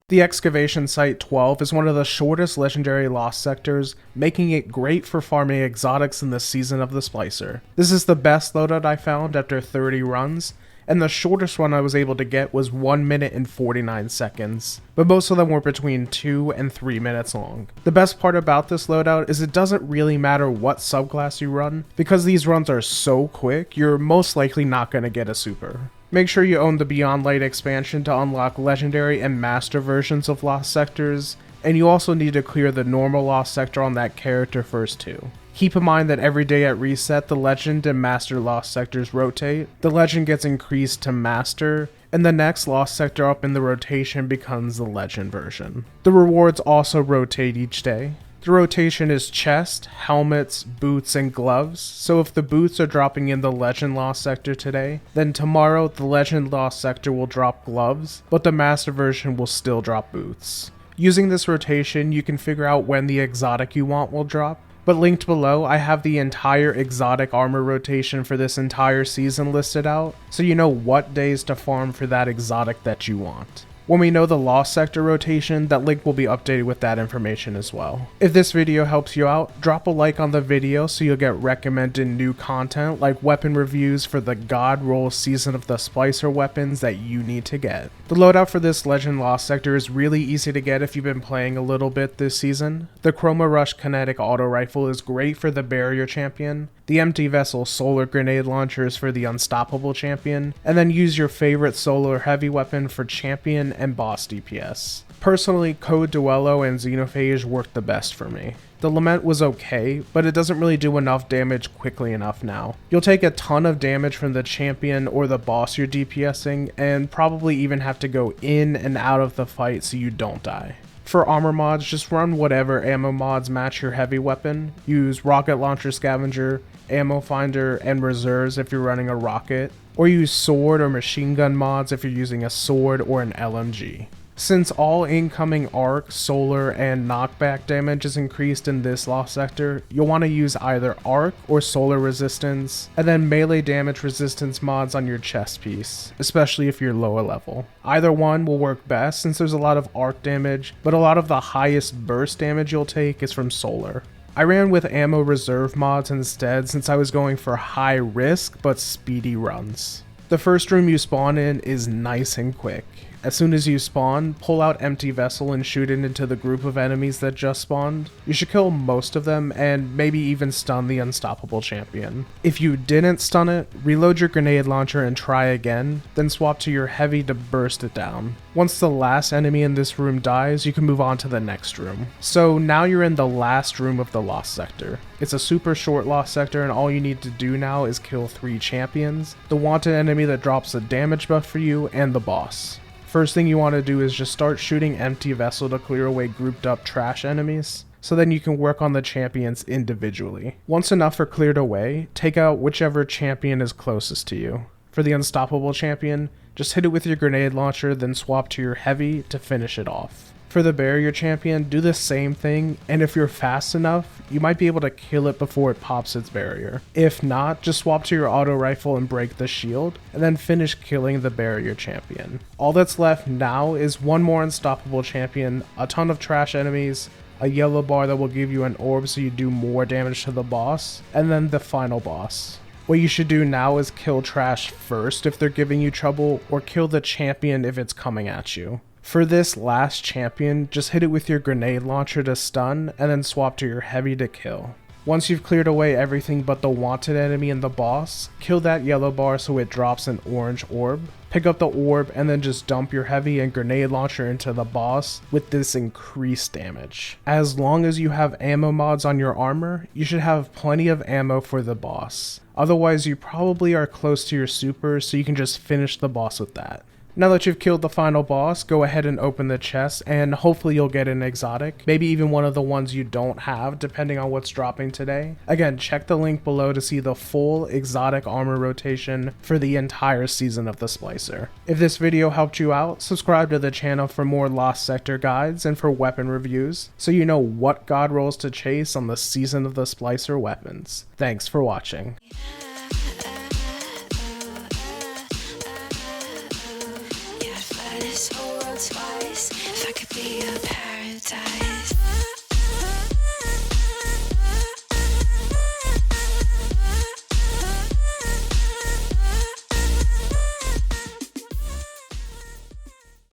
The Excavation Site XII is one of the shortest legendary lost sectors, making it great for farming exotics in the season of the Splicer. This is the best loadout I found after 30 runs, and the shortest one I was able to get was 1 minute and 49 seconds, but most of them were between 2 and 3 minutes long. The best part about this loadout is it doesn't really matter what subclass you run, because these runs are so quick, you're most likely not going to get a super. Make sure you own the Beyond Light expansion to unlock legendary and master versions of lost sectors, and you also need to clear the normal lost sector on that character first too. Keep in mind that every day at reset, the legend and master lost sectors rotate. The legend gets increased to master, and the next lost sector up in the rotation becomes the legend version. The rewards also rotate each day. The rotation is chest, helmets, boots, and gloves, so if the boots are dropping in the legend lost sector today, then tomorrow the legend lost sector will drop gloves, but the master version will still drop boots. Using this rotation, you can figure out when the exotic you want will drop, but linked below I have the entire exotic armor rotation for this entire season listed out, so you know what days to farm for that exotic that you want. When we know the lost sector rotation, that link will be updated with that information as well. If this video helps you out, drop a like on the video so you'll get recommended new content like weapon reviews for the God Roll season of the Splicer weapons that you need to get. The loadout for this legend lost sector is really easy to get if you've been playing a little bit this season. The Chroma Rush kinetic auto rifle is great for the barrier champion. The empty vessel solar grenade launcher is for the unstoppable champion, and then use your favorite solar heavy weapon for champion and boss DPS. Personally, Code Duello and Xenophage worked the best for me. The Lament was okay, but it doesn't really do enough damage quickly enough now. You'll take a ton of damage from the champion or the boss you're DPSing, and probably even have to go in and out of the fight so you don't die. For armor mods, just run whatever ammo mods match your heavy weapon. Use Rocket Launcher Scavenger, Ammo Finder, and Reserves if you're running a rocket, or use sword or machine gun mods if you're using a sword or an LMG. Since all incoming arc, solar, and knockback damage is increased in this lost sector, you'll want to use either arc or solar resistance, and then melee damage resistance mods on your chest piece, especially if you're lower level. Either one will work best since there's a lot of arc damage, but a lot of the highest burst damage you'll take is from solar. I ran with ammo reserve mods instead since I was going for high risk but speedy runs. The first room you spawn in is nice and quick. As soon as you spawn, pull out empty vessel and shoot it into the group of enemies that just spawned. You should kill most of them and maybe even stun the unstoppable champion. If you didn't stun it, reload your grenade launcher and try again, then swap to your heavy to burst it down. Once the last enemy in this room dies, you can move on to the next room. So now you're in the last room of the lost sector. It's a super short lost sector and all you need to do now is kill 3 champions, the wanted enemy that drops a damage buff for you, and the boss. First thing you want to do is just start shooting empty vessel to clear away grouped up trash enemies, so then you can work on the champions individually. Once enough are cleared away, take out whichever champion is closest to you. For the unstoppable champion, just hit it with your grenade launcher, then swap to your heavy to finish it off. For the barrier champion, do the same thing, and if you're fast enough, you might be able to kill it before it pops its barrier. If not, just swap to your auto rifle and break the shield, and then finish killing the barrier champion. All that's left now is one more unstoppable champion, a ton of trash enemies, a yellow bar that will give you an orb so you do more damage to the boss, and then the final boss. What you should do now is kill trash first if they're giving you trouble, or kill the champion if it's coming at you. For this last champion, just hit it with your grenade launcher to stun, and then swap to your heavy to kill. Once you've cleared away everything but the wanted enemy and the boss, kill that yellow bar so it drops an orange orb. Pick up the orb and then just dump your heavy and grenade launcher into the boss with this increased damage. As long as you have ammo mods on your armor, you should have plenty of ammo for the boss. Otherwise, you probably are close to your super, so you can just finish the boss with that. Now that you've killed the final boss, go ahead and open the chest and hopefully you'll get an exotic, maybe even one of the ones you don't have depending on what's dropping today. Again, check the link below to see the full exotic armor rotation for the entire season of the Splicer. If this video helped you out, subscribe to the channel for more lost sector guides and for weapon reviews so you know what god rolls to chase on the season of the Splicer weapons. Thanks for watching. This whole world's twice. If I could be a paradise.